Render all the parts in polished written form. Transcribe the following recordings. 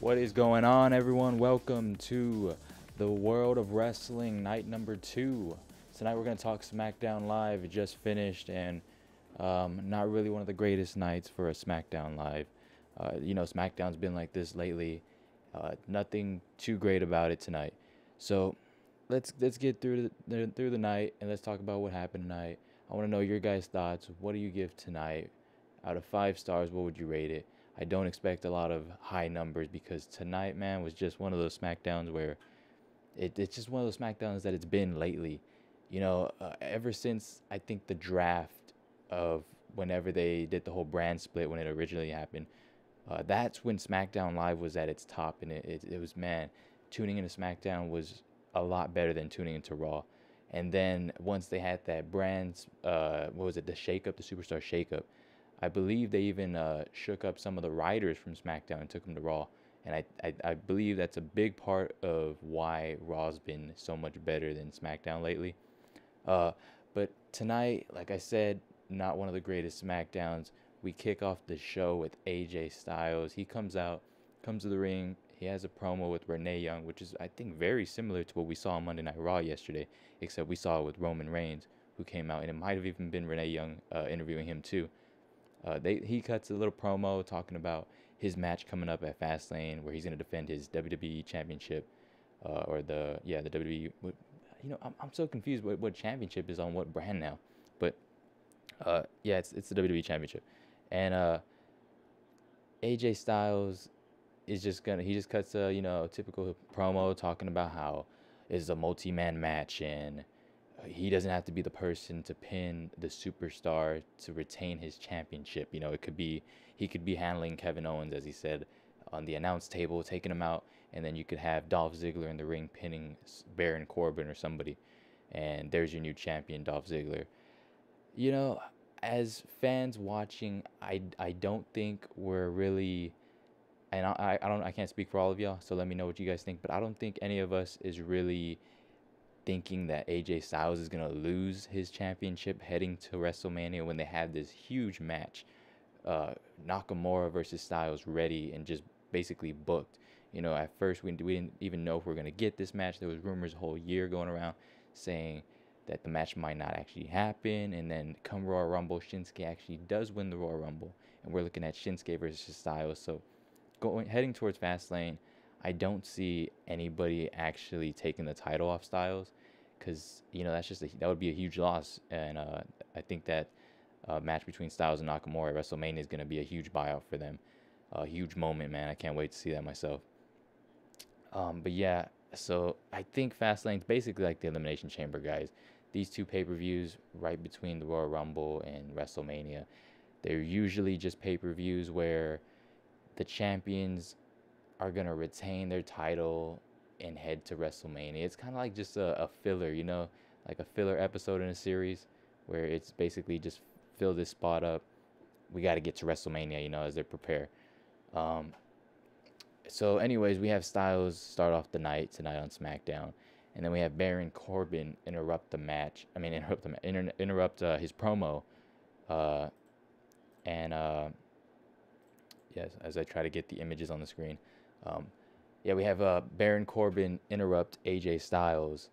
What is going on, everyone? Welcome to the World of Wrestling night number 2. Tonight we're going to talk SmackDown Live. It just finished, and not really one of the greatest nights for a SmackDown Live. SmackDown's been like this lately. Nothing too great about it tonight. So let's get through the night, and let's talk about what happened tonight. I want to know your guys' thoughts. What do you give tonight? Out of 5 stars, what would you rate it? I don't expect a lot of high numbers because tonight, man, was just one of those SmackDowns where it's just one of those SmackDowns that it's been lately. Ever since I think the draft of whenever they did the whole brand split when it originally happened, that's when SmackDown Live was at its top, and it was, man, tuning into SmackDown was a lot better than tuning into Raw. And then once they had that brand, the shakeup, the Superstar shakeup, I believe they even shook up some of the writers from SmackDown and took them to Raw. And I believe that's a big part of why Raw's been so much better than SmackDown lately. But tonight, like I said, not one of the greatest SmackDowns. We kick off the show with AJ Styles. He comes to the ring. He has a promo with Renee Young, which is, I think, very similar to what we saw on Monday Night Raw yesterday, except we saw it with Roman Reigns, who came out, and it might have even been Renee Young interviewing him too. He cuts a little promo talking about his match coming up at Fastlane, where he's going to defend his WWE Championship, the WWE. I'm so confused what championship is on what brand now, but it's the WWE Championship, and AJ Styles is he just cuts a typical promo talking about how it's a multi-man match and he doesn't have to be the person to pin the superstar to retain his championship. He could be handling Kevin Owens, as he said, on the announce table, taking him out, and then you could have Dolph Ziggler in the ring pinning Baron Corbin or somebody, and there's your new champion, Dolph Ziggler. As fans watching, I don't think we're really, and I can't speak for all of y'all, so let me know what you guys think, but I don't think any of us is really thinking that AJ Styles is going to lose his championship heading to WrestleMania when they have this huge match, Nakamura versus Styles, ready and just basically booked. At first we didn't even know if we were going to get this match. There was rumors a whole year going around saying that the match might not actually happen, and then come Royal Rumble, Shinsegae actually does win the Royal Rumble, and we're looking at Shinsegae versus Styles. So heading towards Fastlane, I don't see anybody actually taking the title off Styles, because that would be a huge loss, and I think that match between Styles and Nakamura at WrestleMania is going to be a huge buyout for them, a huge moment, man. I can't wait to see that myself. But yeah, so I think Fastlane's basically like the Elimination Chamber, guys. These two pay-per-views right between the Royal Rumble and WrestleMania, they're usually just pay-per-views where the champions are going to retain their title and head to WrestleMania. It's kind of like just a filler, like a filler episode in a series where it's basically just fill this spot up. We got to get to WrestleMania, as they prepare. So anyways, we have Styles start off the night tonight on SmackDown, and then we have Baron Corbin interrupt his promo, yes, as I try to get the images on the screen. We have Baron Corbin interrupt AJ Styles,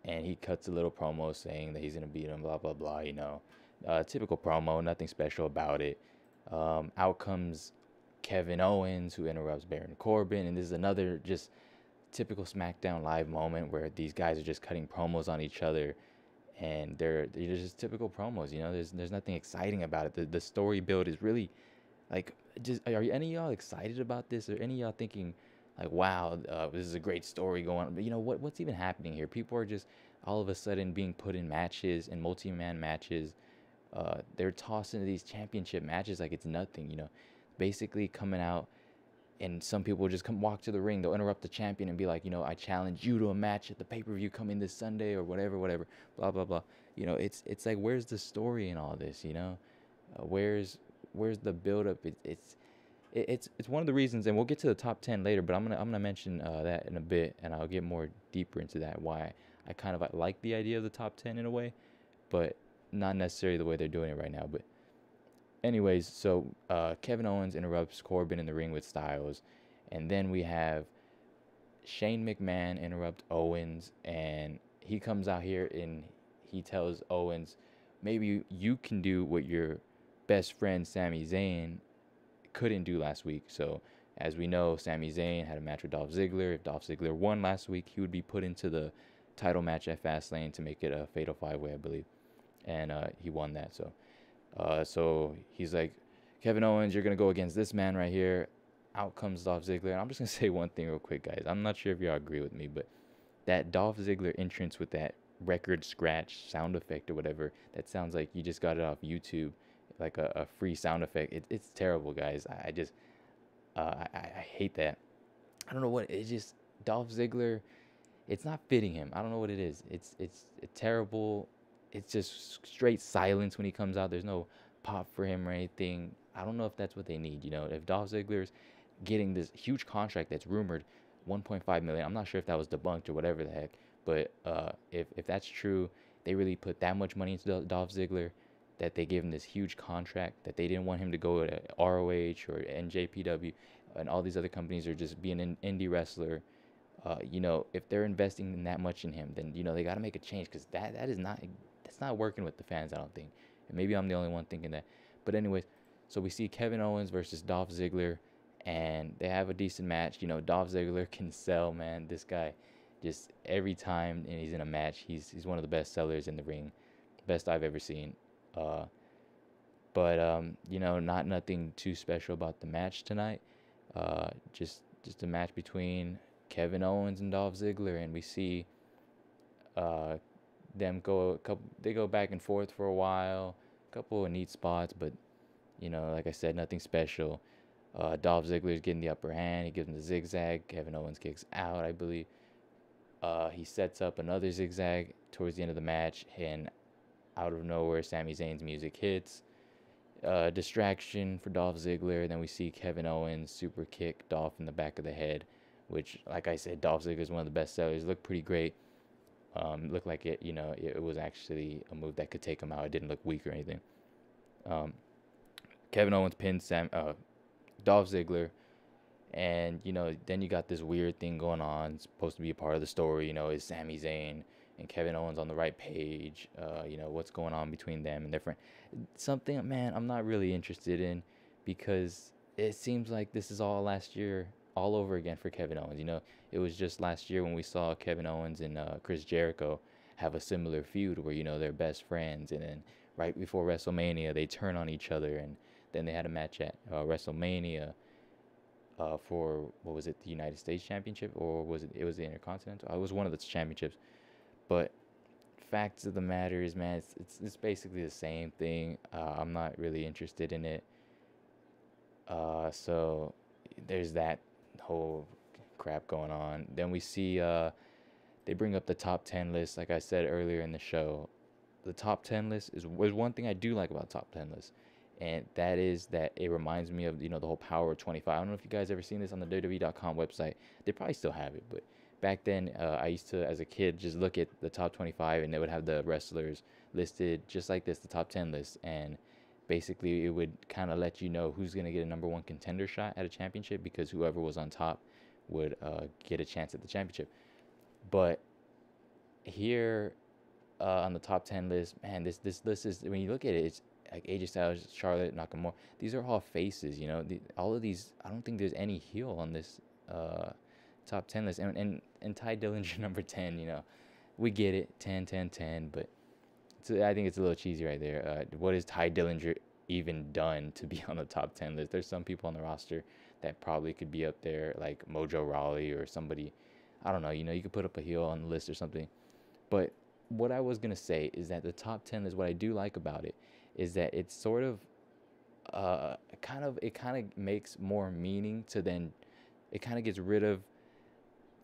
and he cuts a little promo saying that he's going to beat him, blah, blah, blah, typical promo, nothing special about it. Out comes Kevin Owens, who interrupts Baron Corbin, and this is another just typical SmackDown Live moment where these guys are just cutting promos on each other, and they're just typical promos, there's nothing exciting about it. The story build is really, like, are any of y'all excited about this, or any of y'all thinking, like, wow, this is a great story going on? But what's even happening here? People are just all of a sudden being put in matches, in multi-man matches. They're tossed into these championship matches like it's nothing, basically coming out, and some people will just walk to the ring. They'll interrupt the champion and be like, I challenge you to a match at the pay-per-view coming this Sunday, or whatever, blah, blah, blah. It's like, where's the story in all this, where's the build-up? It's one of the reasons, and we'll get to the top 10 later, but I'm gonna mention that in a bit, and I'll get more deeper into that, why I kind of like the idea of the top 10 in a way, but not necessarily the way they're doing it right now. But anyways, so Kevin Owens interrupts Corbin in the ring with Styles, And then we have Shane McMahon interrupt Owens, and he comes out here and he tells Owens, maybe you can do what your best friend Sami Zayn couldn't do last week. So, as we know, Sami Zayn had a match with Dolph Ziggler. If Dolph Ziggler won last week, he would be put into the title match at Fastlane to make it a fatal 5-way, I believe. And he won that. So he's like, Kevin Owens, you're going to go against this man right here. Out comes Dolph Ziggler. And I'm just going to say one thing real quick, guys. I'm not sure if y'all agree with me, but that Dolph Ziggler entrance with that record scratch sound effect or whatever, that sounds like you just got it off YouTube, like a free sound effect. It's terrible, guys. I hate that. I don't know what it's just. Dolph Ziggler, it's not fitting him. I don't know what it is. It's terrible. It's just straight silence when he comes out. There's no pop for him or anything. I don't know if that's what they need. If Dolph Ziggler's getting this huge contract that's rumored 1.5 million. I'm not sure if that was debunked or whatever the heck. But if that's true, they really put that much money into Dolph Ziggler that they gave him this huge contract, that they didn't want him to go to ROH or NJPW, and all these other companies are just being an indie wrestler. If they're investing that much in him, then they got to make a change, because that's not working with the fans, I don't think. And maybe I'm the only one thinking that. But anyways, so we see Kevin Owens versus Dolph Ziggler, and they have a decent match. Dolph Ziggler can sell, man. This guy, just every time and he's in a match, he's one of the best sellers in the ring, best I've ever seen. But not nothing too special about the match tonight. Just a match between Kevin Owens and Dolph Ziggler, and we see them they go back and forth for a while, a couple of neat spots, but like I said, nothing special. Dolph Ziggler is getting the upper hand. He gives him the zigzag. Kevin Owens kicks out, I believe. He sets up another zigzag towards the end of the match, and out of nowhere, Sami Zayn's music hits. Distraction for Dolph Ziggler. Then we see Kevin Owens super kick Dolph in the back of the head, which, like I said, Dolph Ziggler is one of the best sellers. Looked pretty great. Looked like it was actually a move that could take him out. It didn't look weak or anything. Kevin Owens pins Dolph Ziggler. And, then you got this weird thing going on. It's supposed to be a part of the story, is Sami Zayn and Kevin Owens on the right page? What's going on between them and their friend? Something, man, I'm not really interested in, because it seems like this is all last year, all over again for Kevin Owens. It was just last year when we saw Kevin Owens and Chris Jericho have a similar feud where, they're best friends. And then right before WrestleMania, they turn on each other. And then they had a match at WrestleMania. For, what was it, the United States Championship, or was it was the Intercontinental? It was one of the championships. But facts of the matter is, man, it's basically the same thing. I'm not really interested in it. So there's that whole crap going on. Then we see they bring up the top 10 list. Like I said earlier in the show, the top 10 list was one thing I do like about top 10 lists. And that is that it reminds me of, the whole Power of 25. I don't know if you guys ever seen this on the WWE.com website. They probably still have it. But back then, I used to, as a kid, just look at the top 25, and they would have the wrestlers listed just like this, the top 10 list. And basically, it would kind of let you know who's going to get a number one contender shot at a championship, because whoever was on top would get a chance at the championship. But here on the top 10 list, man, this list is, when you look at it, it's like AJ Styles, Charlotte, Nakamura. These are all faces, all of these. I don't think there's any heel on this top 10 list. And Ty Dillinger number 10. We get it, 10, 10, 10. But I think it's a little cheesy right there. What has Ty Dillinger even done to be on the top 10 list? There's some people on the roster that probably could be up there, like Mojo Rawley or somebody. I don't know. You could put up a heel on the list or something. But what I was gonna say is that the top 10 is, what I do like about it is that it's sort of it kind of makes more meaning to, then it kind of gets rid of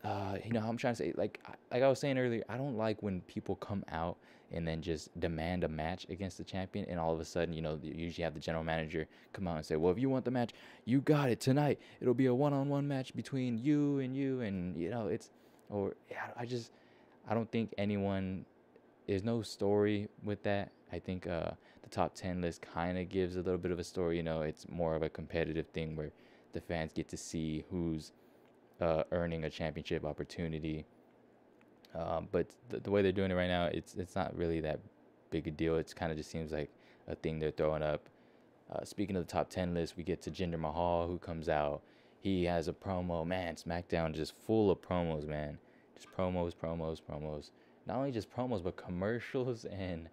how I'm trying to say, like I was saying earlier, I don't like when people come out and then just demand a match against the champion, and all of a sudden, you usually have the general manager come out and say, well, if you want the match, you got it tonight. It'll be a one-on-one match between you, and it's, or I don't think anyone, there's no story with that. I think the top 10 list kind of gives a little bit of a story. It's more of a competitive thing where the fans get to see who's earning a championship opportunity. But the way they're doing it right now, it's not really that big a deal. It's kind of just seems like a thing they're throwing up. Speaking of the top 10 list, we get to Jinder Mahal, who comes out. He has a promo. Man, SmackDown just full of promos, man. Just promos, promos, promos. Not only just promos, but commercials and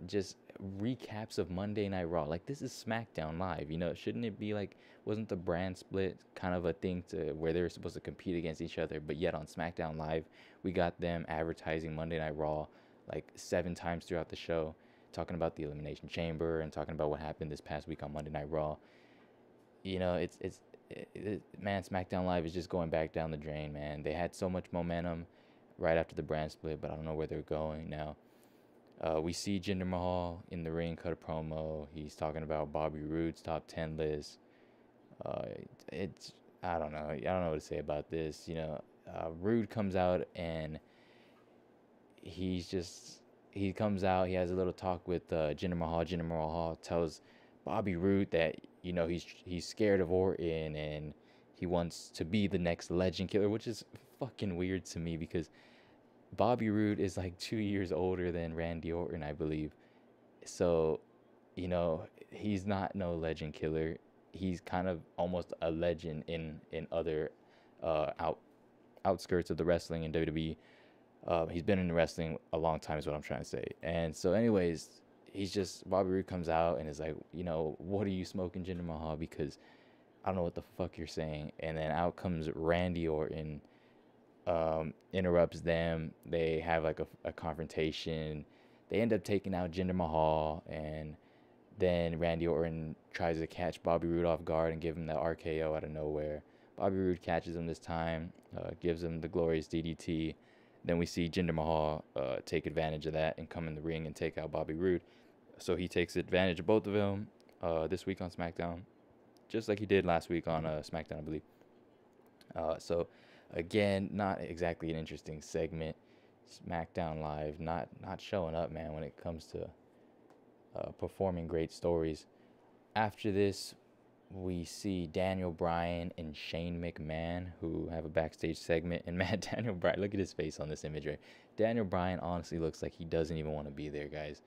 just recaps of Monday Night Raw. Like, this is SmackDown Live, you know? Shouldn't it be like, wasn't the brand split kind of a thing to where they're supposed to compete against each other? But yet on SmackDown Live, we got them advertising Monday Night Raw like 7 times throughout the show, talking about the Elimination Chamber and talking about what happened this past week on Monday Night Raw. You know, man, SmackDown Live is just going back down the drain, man. They had so much momentum right after the brand split, but I don't know where they're going now. We see Jinder Mahal in the ring cut a promo. He's talking about Bobby Roode's top 10 list. I don't know. I don't know what to say about this. You know, Roode comes out and he comes out. He has a little talk with Jinder Mahal. Jinder Mahal tells Bobby Roode that, you know, he's scared of Orton and he wants to be the next Legend Killer, which is fucking weird to me because Bobby Roode is like 2 years older than Randy Orton, I believe. So, you know, he's not no Legend Killer. He's kind of almost a legend in other outskirts of the wrestling in WWE. He's been in wrestling a long time is what I'm trying to say. And so anyways, Bobby Roode comes out and is like, you know, what are you smoking, Jinder Mahal? Because I don't know what the fuck you're saying. And then out comes Randy Orton, interrupts them. They have like a confrontation. They end up taking out Jinder Mahal, and then Randy Orton tries to catch Bobby Roode off guard and give him the RKO out of nowhere. Bobby Roode catches him this time, gives him the glorious DDT. Then we see Jinder Mahal take advantage of that and come in the ring and take out Bobby Roode. So he takes advantage of both of them this week on SmackDown, just like he did last week on SmackDown, I believe. So again, not exactly an interesting segment. SmackDown Live not showing up, man, when it comes to performing great stories. After this, we see Daniel Bryan and Shane McMahon, who have a backstage segment. And man, Daniel Bryan, look at his face on this image right. Daniel Bryan honestly looks like he doesn't even want to be there, guys.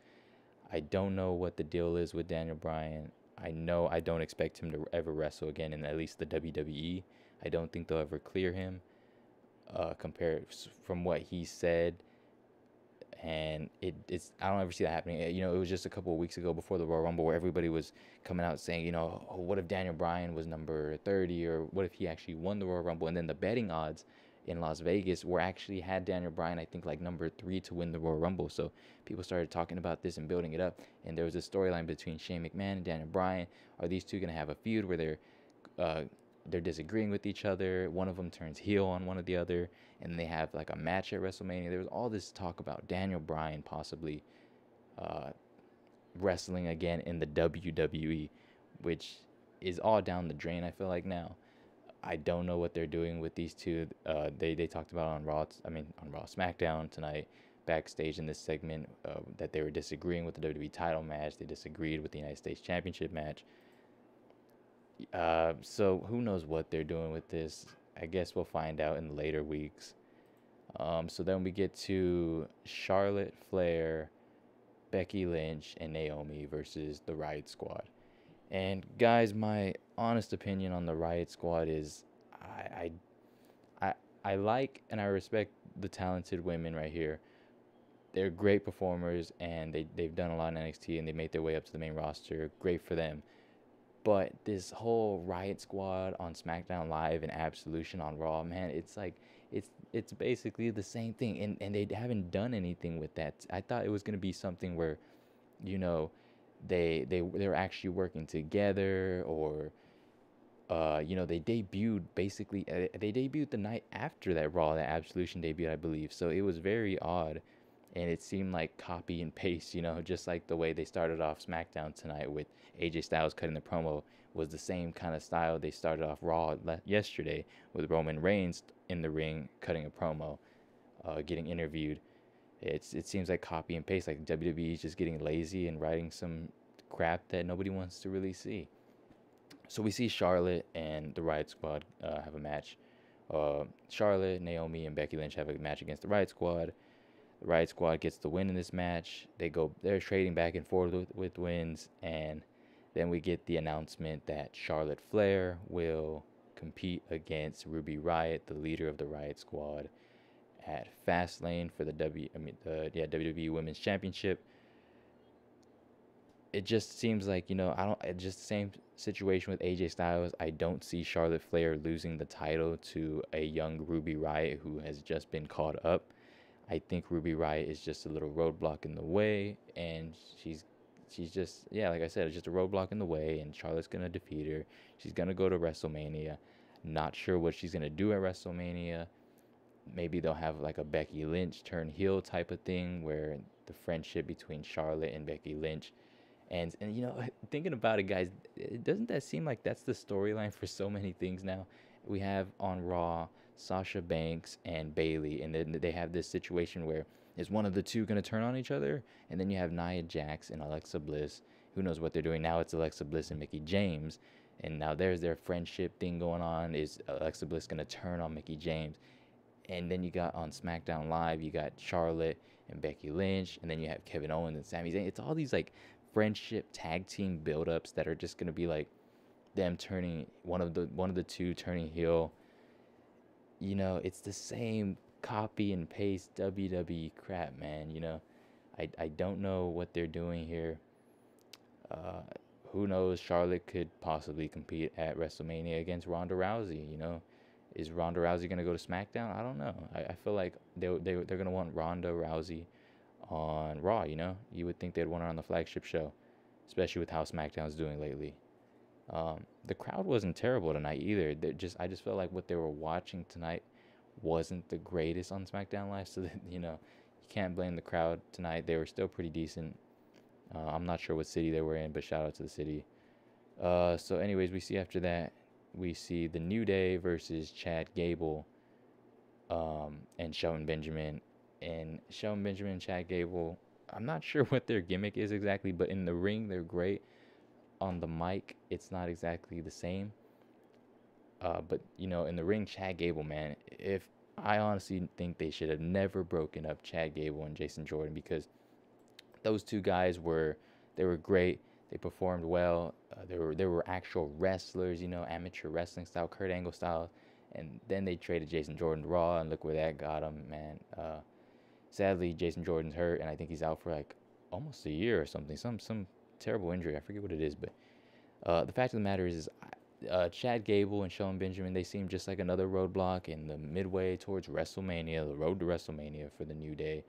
I don't know what the deal is with Daniel Bryan. I know I don't expect him to ever wrestle again in at least the WWE. I don't think they'll ever clear him. Compared from what he said, and it's I don't ever see that happening. You know, it was just a couple of weeks ago before the Royal Rumble where everybody was coming out saying, you know, oh, what if Daniel Bryan was number 30, or what if he actually won the Royal Rumble? And then the betting odds in Las Vegas were actually had Daniel Bryan, I think, like number 3 to win the Royal Rumble. So people started talking about this and building it up, and there was a storyline between Shane McMahon and Daniel Bryan. Are these two gonna have a feud where they're disagreeing with each other? One of them turns heel on one of the other, and they have like a match at WrestleMania. There was all this talk about Daniel Bryan possibly wrestling again in the WWE, which is all down the drain, I feel like now. I don't know what they're doing with these two. They talked about on Raw SmackDown tonight, backstage in this segment, that they were disagreeing with the WWE title match. They disagreed with the United States Championship match. So who knows what they're doing with this. I guess we'll find out in the later weeks. So then we get to Charlotte Flair, Becky Lynch, and Naomi versus the Riot Squad. And guys, my honest opinion on the Riot Squad is I like and I respect the talented women right here. They're great performers, and they've done a lot in NXT, and they made their way up to the main roster. Great for them. But this whole Riot Squad on SmackDown Live and Absolution on Raw, man, it's like it's basically the same thing, and they haven't done anything with that. I thought it was gonna be something where, you know, they're actually working together, or you know, they debuted the night after that Raw, that Absolution debut, I believe. So it was very odd, and it seemed like copy and paste, you know, just like the way they started off SmackDown tonight with AJ Styles cutting the promo was the same kind of style they started off Raw yesterday with Roman Reigns in the ring cutting a promo, getting interviewed. It seems like copy and paste, like WWE is just getting lazy and writing some crap that nobody wants to really see. So we see Charlotte and the Riot Squad have a match. Charlotte, Naomi, and Becky Lynch have a match against the Riot Squad. The Riot Squad gets the win in this match. They're trading back and forth with wins, and then we get the announcement that Charlotte Flair will compete against Ruby Riot, the leader of the Riot Squad, at Fastlane for the WWE Women's Championship. It just seems like, I don't. It's just the same situation with AJ Styles. I don't see Charlotte Flair losing the title to a young Ruby Riot who has just been caught up. I think Ruby Riot is just a little roadblock in the way, and she's just, yeah, like I said, it's just a roadblock in the way, and Charlotte's gonna defeat her. She's gonna go to WrestleMania. Not sure what she's gonna do at WrestleMania. Maybe they'll have like a Becky Lynch turn heel type of thing where the friendship between Charlotte and Becky Lynch. And thinking about it, guys, doesn't that seem like that's the storyline for so many things now? We have on Raw Sasha Banks and Bayley, and then they have this situation where is one of the two going to turn on each other? And then you have Nia Jax and Alexa Bliss. Who knows what they're doing now? It's Alexa Bliss and Mickie James, and now there's their friendship thing going on. Is Alexa Bliss going to turn on Mickie James? And then you got on SmackDown Live, you got Charlotte and Becky Lynch, and then you have Kevin Owens and Sami Zayn. It's all these like friendship tag team build-ups that are just gonna be like them turning one of the two turning heel. It's the same copy and paste WWE crap, man. I don't know what they're doing here. Who knows? Charlotte could possibly compete at WrestleMania against Ronda Rousey. Is Ronda Rousey gonna go to SmackDown? I don't know. I feel like they're gonna want Ronda Rousey on Raw. You would think they'd want her on the flagship show, especially with how SmackDown's doing lately. The crowd wasn't terrible tonight either. I just felt like what they were watching tonight wasn't the greatest on SmackDown Live. So that, you can't blame the crowd tonight. They were still pretty decent. I'm not sure what city they were in, but shout out to the city. So anyways, we see after that, we see the New Day versus Chad Gable, and Shelton Benjamin. And Shelton Benjamin and Chad Gable, I'm not sure what their gimmick is exactly, but in the ring, they're great. On the mic, it's not exactly the same. But, in the ring, Chad Gable, man, I honestly think they should have never broken up Chad Gable and Jason Jordan, because those two guys they were great. They performed well. They were actual wrestlers, amateur wrestling style, Kurt Angle style. And then they traded Jason Jordan to Raw, and look where that got him, man. Sadly, Jason Jordan's hurt, and I think he's out for like almost a year or something. Some terrible injury. I forget what it is, but the fact of the matter is Chad Gable and Shelton Benjamin, they seem just like another roadblock in the midway towards WrestleMania, the road to WrestleMania for the New Day.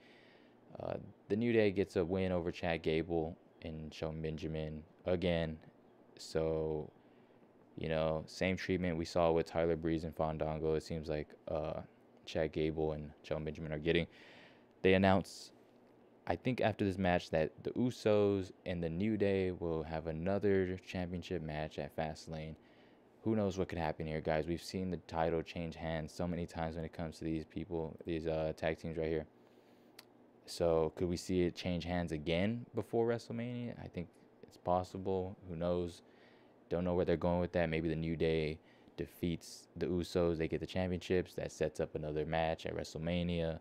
The New Day gets a win over Chad Gable and Shelton Benjamin again. So, same treatment we saw with Tyler Breeze and Fandango. It seems like Chad Gable and Shelton Benjamin are getting. They announced, I think after this match, that the Usos and the New Day will have another championship match at Fastlane. Who knows what could happen here, guys? We've seen the title change hands so many times when it comes to these people, these tag teams right here. So could we see it change hands again before WrestleMania? I think it's possible. Who knows? Don't know where they're going with that. Maybe the New Day defeats the Usos. They get the championships. That sets up another match at WrestleMania.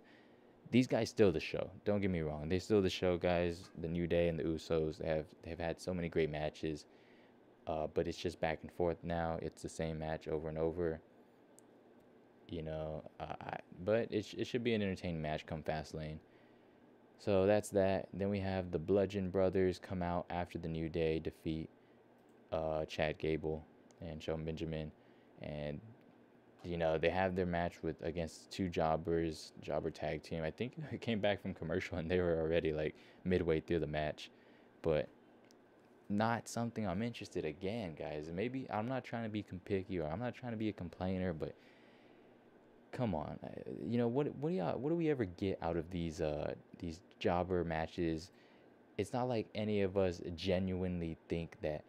These guys steal the show. Don't get me wrong. They steal the show, guys. The New Day and the Usos, they've had so many great matches. But it's just back and forth now. It's the same match over and over. But it should be an entertaining match come Fastlane. So that's that. Then we have the Bludgeon Brothers come out after the New Day defeat Chad Gable and Shelton Benjamin. And, they have their match against two jobber tag team. I think it came back from commercial and they were already like midway through the match. But not something I'm interested again, guys. Maybe I'm not trying to be picky or I'm not trying to be a complainer, but come on, what do we ever get out of these jobber matches? It's not like any of us genuinely think that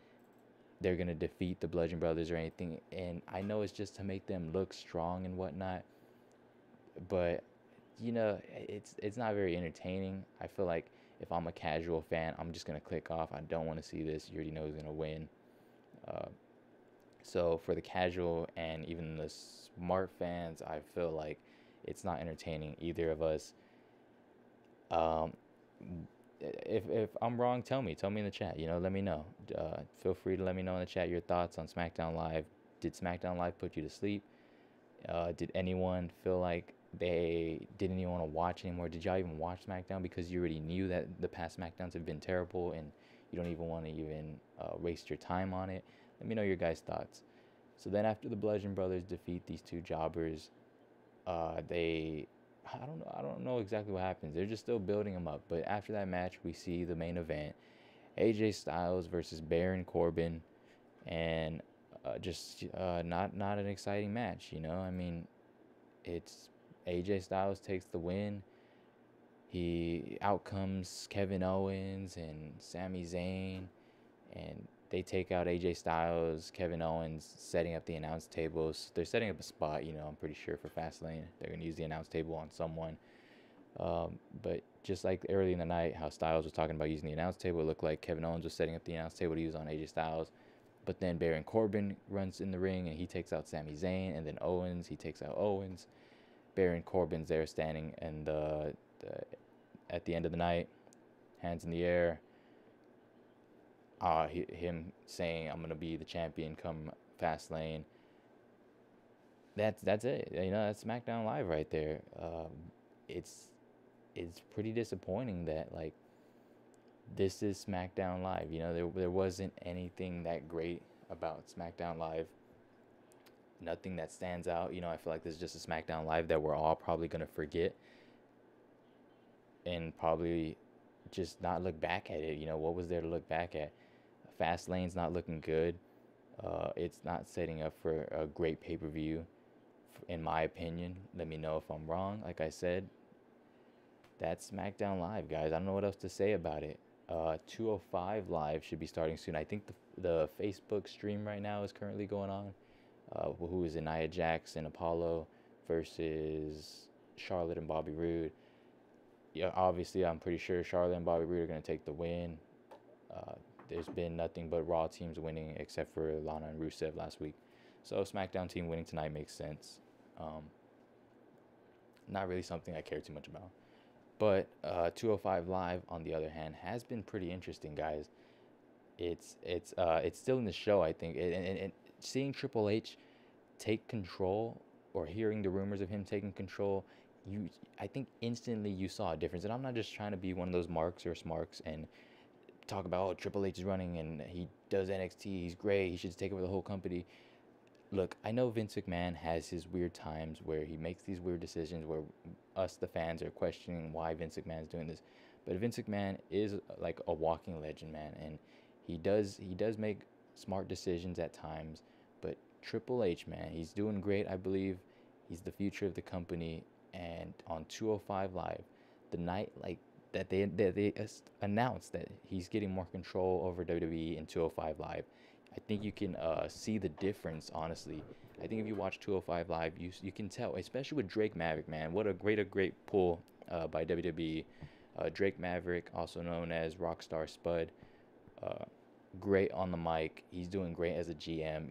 they're gonna defeat the Bludgeon Brothers or anything, and I know it's just to make them look strong and whatnot, but it's not very entertaining. I feel like if I'm a casual fan, I'm just gonna click off. I don't want to see this. You already know who's gonna win. So for the casual and even the smart fans, I feel like it's not entertaining either of us. Um, if I'm wrong, tell me. Tell me in the chat. Let me know. Feel free to let me know in the chat your thoughts on SmackDown Live. Did SmackDown Live put you to sleep? Did anyone feel like they didn't even want to watch anymore? Did y'all even watch SmackDown because you already knew that the past SmackDowns have been terrible and you don't even want to even waste your time on it? Let me know your guys' thoughts. So then after the Bludgeon Brothers defeat these two jobbers, they I don't know exactly what happens. They're just still building them up. But after that match, we see the main event: AJ Styles versus Baron Corbin, and just not an exciting match. I mean, it's AJ Styles takes the win. He outcomes Kevin Owens and Sami Zayn, and they take out AJ Styles, Kevin Owens, setting up the announce tables. They're setting up a spot, I'm pretty sure, for Fastlane. They're going to use the announce table on someone. But just like early in the night, how Styles was talking about using the announce table, it looked like Kevin Owens was setting up the announce table to use on AJ Styles. But then Baron Corbin runs in the ring and he takes out Sami Zayn, and then Owens, he takes out Owens. Baron Corbin's there standing and at the end of the night, hands in the air. Him saying, "I'm gonna be the champion come Fastlane." That's it. That's SmackDown Live right there. It's pretty disappointing that like this is SmackDown Live. There wasn't anything that great about SmackDown Live. Nothing that stands out. I feel like this is just a SmackDown Live that we're all probably gonna forget and probably just not look back at it. What was there to look back at? Fastlane's not looking good. It's not setting up for a great pay-per-view, in my opinion. Let me know if I'm wrong. Like I said, that's SmackDown Live, guys. I don't know what else to say about it. 205 Live should be starting soon. I think the Facebook stream right now is currently going on. Who is it? Nia Jax and Apollo versus Charlotte and Bobby Roode. Yeah, obviously, I'm pretty sure Charlotte and Bobby Roode are going to take the win. There's been nothing but Raw teams winning except for Lana and Rusev last week. So SmackDown team winning tonight makes sense. Not really something I care too much about. But 205 Live, on the other hand, has been pretty interesting, guys. It's still in the show, I think. And seeing Triple H take control, or hearing the rumors of him taking control, I think instantly you saw a difference. And I'm not just trying to be one of those marks or smarks and talk about, oh, Triple H is running and he does NXT, he's great, he should take over the whole company. Look, I know Vince McMahon has his weird times where he makes these weird decisions where us, the fans, are questioning why Vince McMahon is doing this. But Vince McMahon is like a walking legend, man, and he does make smart decisions at times. But Triple H, man, he's doing great. I believe he's the future of the company. And on 205 Live, the night like that they announced that he's getting more control over WWE in 205 Live, I think you can see the difference, honestly. I think if you watch 205 Live, you can tell, especially with Drake Maverick, man. What a great pull by WWE. Drake Maverick, also known as Rockstar Spud, great on the mic. He's doing great as a GM.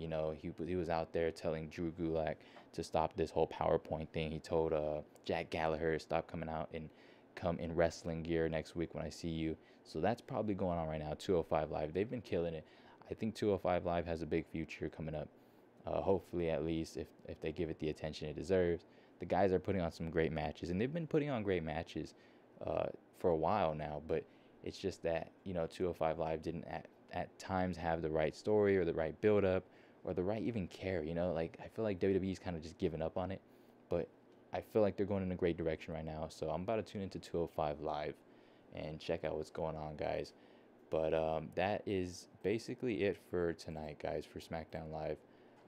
He was out there telling Drew Gulak to stop this whole PowerPoint thing. He told Jack Gallagher, stop coming out and come in wrestling gear next week when I see you. So that's probably going on right now. 205 Live, they've been killing it. I think 205 Live has a big future coming up. Hopefully, at least, if they give it the attention it deserves. The guys are putting on some great matches, and they've been putting on great matches for a while now. But it's just that 205 Live didn't at times have the right story or the right build-up or the right even care. Like I feel like WWE's kind of just given up on it, but I feel like they're going in a great direction right now. So I'm about to tune into 205 Live and check out what's going on, guys. But that is basically it for tonight, guys, for SmackDown Live.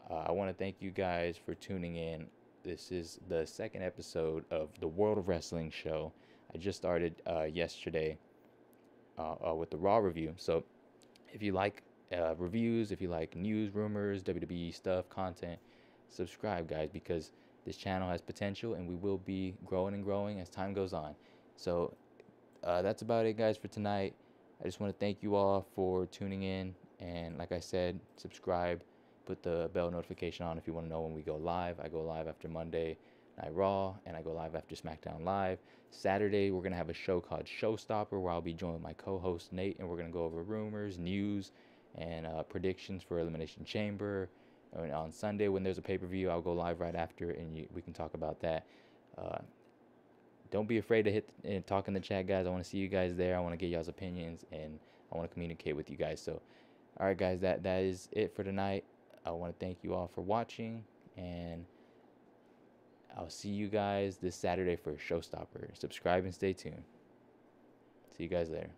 I want to thank you guys for tuning in. This is the second episode of the World of Wrestling show. I just started yesterday with the Raw review. So if you like reviews, if you like news, rumors, WWE stuff, content, subscribe, guys, because this channel has potential and we will be growing and growing as time goes on. So that's about it, guys, for tonight. I just want to thank you all for tuning in, and like I said, subscribe, put the bell notification on if you want to know when we go live. I go live after Monday Night Raw, and I go live after SmackDown Live. Saturday, we're going to have a show called Showstopper, where I'll be joined with my co-host Nate, and we're going to go over rumors, news, and predictions for Elimination Chamber. And on Sunday, when there's a pay-per-view, I'll go live right after, and we can talk about that. Don't be afraid to hit and talk in the chat, guys. I want to see you guys there. I want to get y'all's opinions, and I want to communicate with you guys. So, all right, guys, that is it for tonight. I want to thank you all for watching, and I'll see you guys this Saturday for Showstopper. Subscribe and stay tuned. See you guys later.